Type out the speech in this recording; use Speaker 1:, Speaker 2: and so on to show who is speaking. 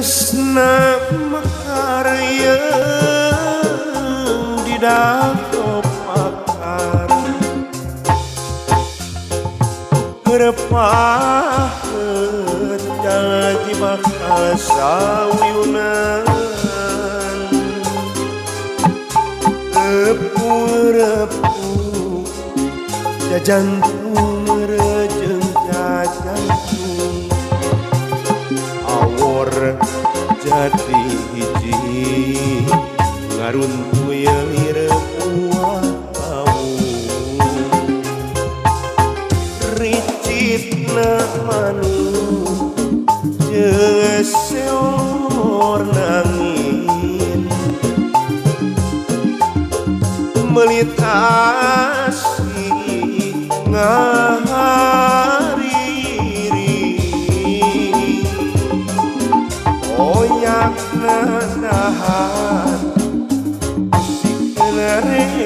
Speaker 1: tresna makarya di dalam pakar kerepah janji bakal sawiunan repu-repu jajantung rejeng jajantung awor jadi hiji ngaruntuy repuah kau ricitna manu jeseor nangin melitasi ngahariri oyak nahan si kenare